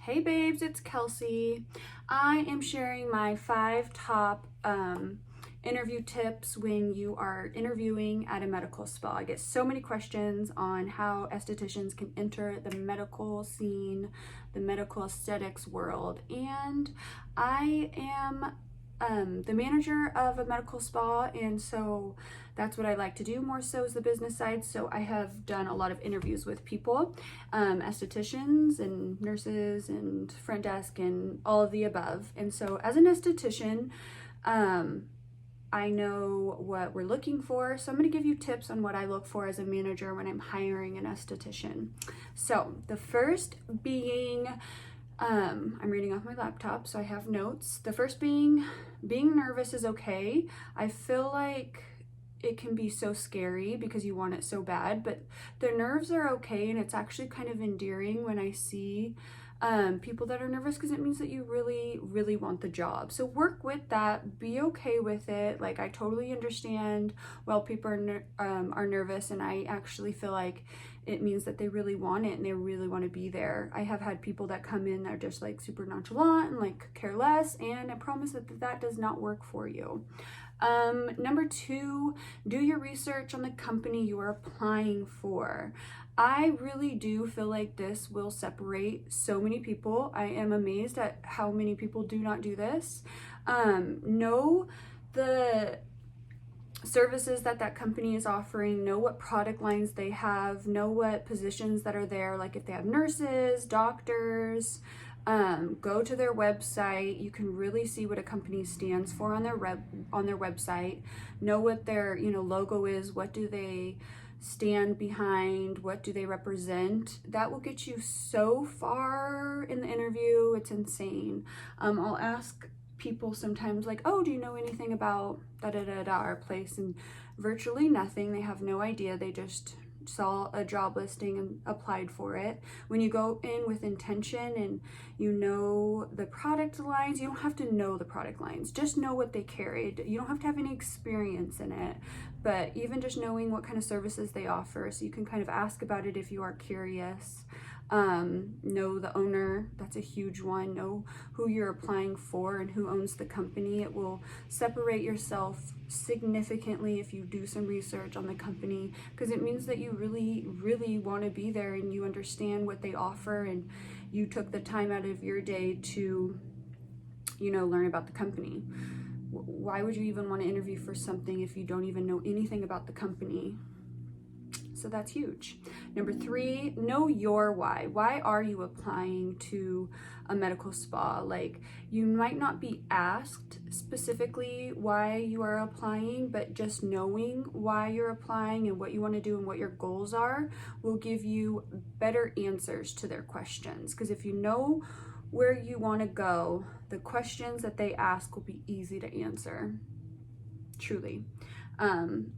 Hey babes, it's Kelsey. I am sharing my 5 top interview tips when you are interviewing at a medical spa. I get so many questions on how estheticians can enter the medical scene, the medical aesthetics world, and I am the manager of a medical spa, and so that's what I like to do more so is the business side. So I have done a lot of interviews with people, estheticians and nurses and front desk and all of the above. And so as an esthetician, I know what we're looking for. So I'm going to give you tips on what I look for as a manager when I'm hiring an esthetician. So the first being, I'm reading off my laptop, so I have notes. The first being nervous is okay. I feel like it can be so scary because you want it so bad, but the nerves are okay, and it's actually kind of endearing when I see people that are nervous because it means that you really, really want the job. So work with that, be okay with it. Like, I totally understand while people are nervous, and I actually feel like it means that they really want it and they really want to be there. I have had people that come in that are just like super nonchalant and like care less, and I promise that does not work for you. Number 2, do your research on the company you are applying for. I really do feel like this will separate so many people. I am amazed at how many people do not do this. Know the services that company is offering, know what product lines they have, know what positions that are there, like if they have nurses, doctors. Go to their website. You can really see what a company stands for on their website. Know what their logo is. What do they stand behind? What do they represent? That will get you so far in the interview. It's insane. I'll ask people sometimes like, oh, do you know anything about our place? And virtually nothing. They have no idea. They just saw a job listing and applied for it. When you go in with intention and you know the product lines, you don't have to know the product lines, just know what they carried. You don't have to have any experience in it, but even just knowing what kind of services they offer, so you can kind of ask about it if you are curious. Know the owner, that's a huge one. Know who you're applying for and who owns the company. It will separate yourself significantly if you do some research on the company, because it means that you really, really want to be there and you understand what they offer and you took the time out of your day to, learn about the company. Why would you even want to interview for something if you don't even know anything about the company? So that's huge. Number 3, know your why. Why are you applying to a medical spa? Like, you might not be asked specifically why you are applying, but just knowing why you're applying and what you want to do and what your goals are will give you better answers to their questions. Because if you know where you want to go, the questions that they ask will be easy to answer. Truly.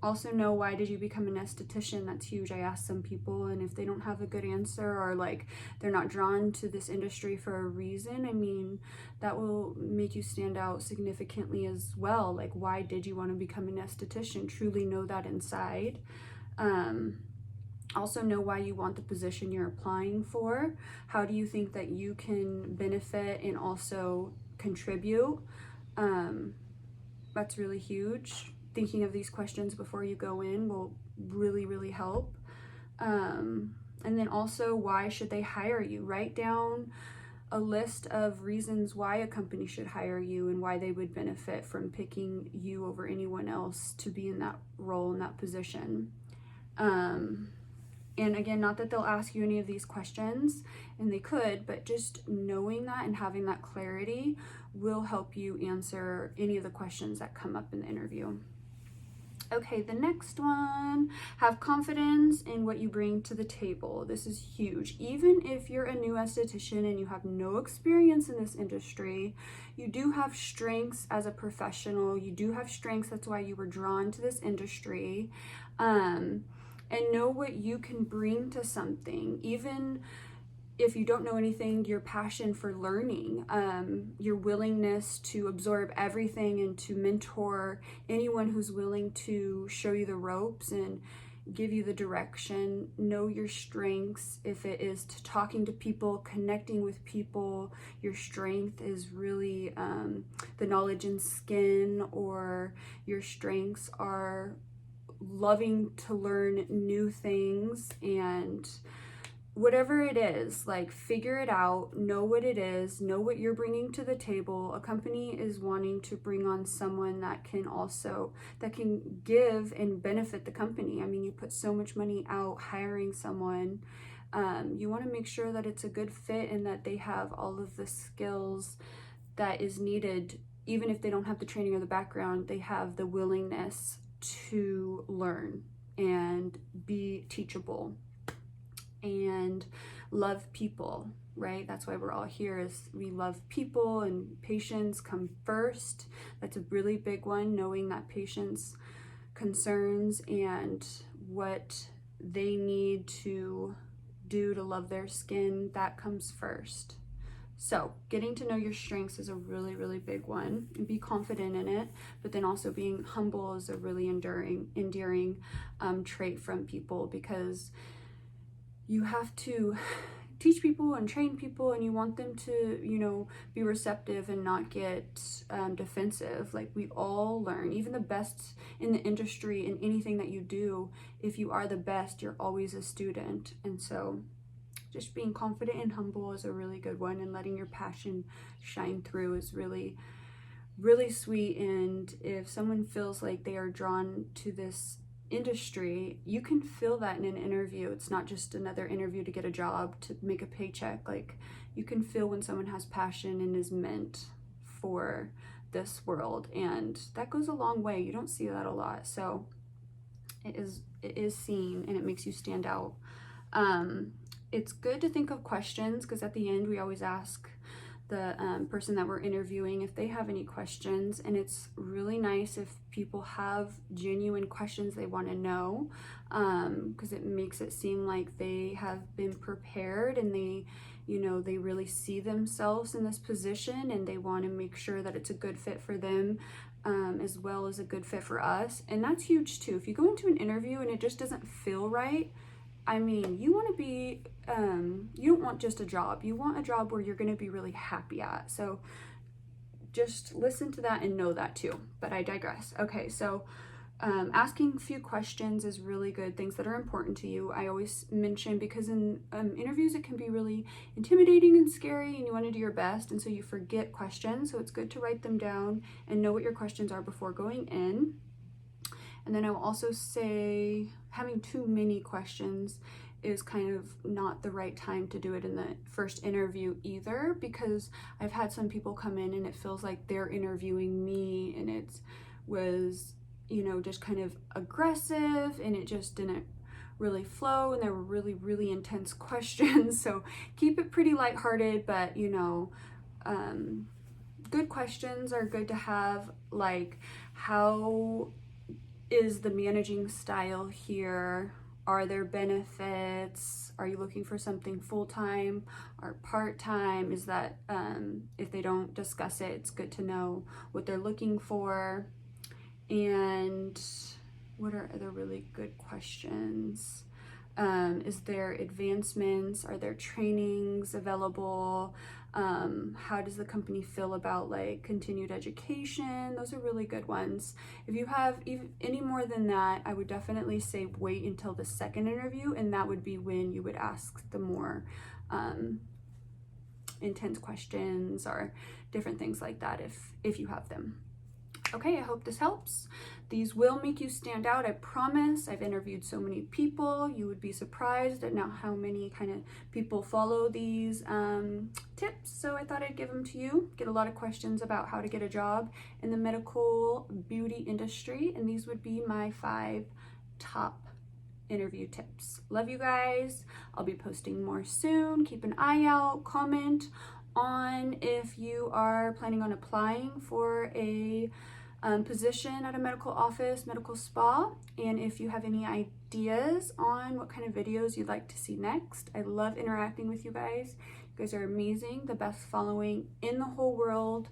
Also know, why did you become an esthetician? That's huge. I asked some people, and if they don't have a good answer, or like they're not drawn to this industry for a reason, I mean, that will make you stand out significantly as well. Like, why did you want to become an esthetician? Truly know that inside. Also know why you want the position you're applying for. How do you think that you can benefit and also contribute? That's really huge. Thinking of these questions before you go in will really, really help. And then also, why should they hire you? Write down a list of reasons why a company should hire you and why they would benefit from picking you over anyone else to be in that role, in that position. And again, not that they'll ask you any of these questions, and they could, but just knowing that and having that clarity will help you answer any of the questions that come up in the interview. Okay, the next one, have confidence in what you bring to the table. This is huge. Even if you're a new esthetician and you have no experience in this industry, you do have strengths as a professional. You do have strengths. That's why you were drawn to this industry. And know what you can bring to something. Even if you don't know anything, your passion for learning, your willingness to absorb everything and to mentor anyone who's willing to show you the ropes, and give you the direction. Know your strengths. If it is to talking to people, connecting with people, your strength is really the knowledge in skin, or your strengths are loving to learn new things. And whatever it is, like, figure it out, know what it is, know what you're bringing to the table. A company is wanting to bring on someone that can give and benefit the company. I mean, you put so much money out hiring someone. You want to make sure that it's a good fit and that they have all of the skills that is needed. Even if they don't have the training or the background, they have the willingness to learn and be teachable and love people, right? That's why we're all here, is we love people, and patients come first. That's a really big one, knowing that patients' concerns and what they need to do to love their skin, that comes first. So getting to know your strengths is a really, really big one, and be confident in it. But then also being humble is a really endearing trait from people, because you have to teach people and train people, and you want them to, you know, be receptive and not get defensive. Like, we all learn, even the best in the industry, in anything that you do. If you are the best, you're always a student. And so just being confident and humble is a really good one, and letting your passion shine through is really, really sweet. And if someone feels like they are drawn to this industry, you can feel that in an interview. It's not just another interview to get a job, to make a paycheck. Like, you can feel when someone has passion and is meant for this world, and that goes a long way. You don't see that a lot, so it is seen, and it makes you stand out. It's good to think of questions, because at the end we always ask the person that we're interviewing if they have any questions. And it's really nice if people have genuine questions they want to know, because it makes it seem like they have been prepared, and they, you know, they really see themselves in this position, and they want to make sure that it's a good fit for them, as well as a good fit for us. And that's huge too. If you go into an interview and it just doesn't feel right, I mean, you want to be, you don't want just a job. You want a job where you're going to be really happy at. So just listen to that and know that too. But I digress. Okay, so asking a few questions is really good, things that are important to you. I always mention, because in interviews it can be really intimidating and scary, and you want to do your best, and so you forget questions. So it's good to write them down and know what your questions are before going in. And then I will also say, having too many questions is kind of not the right time to do it in the first interview either, because I've had some people come in and it feels like they're interviewing me, and it was, you know, just kind of aggressive, and it just didn't really flow, and there were really, really intense questions. So keep it pretty lighthearted, but, you know, good questions are good to have, like, how is the managing style here? Are there benefits? Are you looking for something full-time or part-time? Is that, if they don't discuss it, it's good to know what they're looking for. And what are other really good questions? Is there advancements? Are there trainings available? How does the company feel about, like, continued education? Those are really good ones. If you have any more than that, I would definitely say wait until the second interview, and that would be when you would ask the more intense questions or different things like that, if you have them. Okay, I hope this helps. These will make you stand out, I promise. I've interviewed so many people. You would be surprised at now how many kind of people follow these tips. So I thought I'd give them to you. Get a lot of questions about how to get a job in the medical beauty industry, and these would be my 5 top interview tips. Love you guys. I'll be posting more soon. Keep an eye out. Comment on if you are planning on applying for a position at a medical office, medical spa, and if you have any ideas on what kind of videos you'd like to see next. I love interacting with you guys. You guys are amazing, the best following in the whole world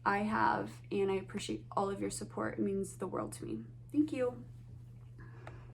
I have, and I appreciate all of your support. It means the world to me. Thank you.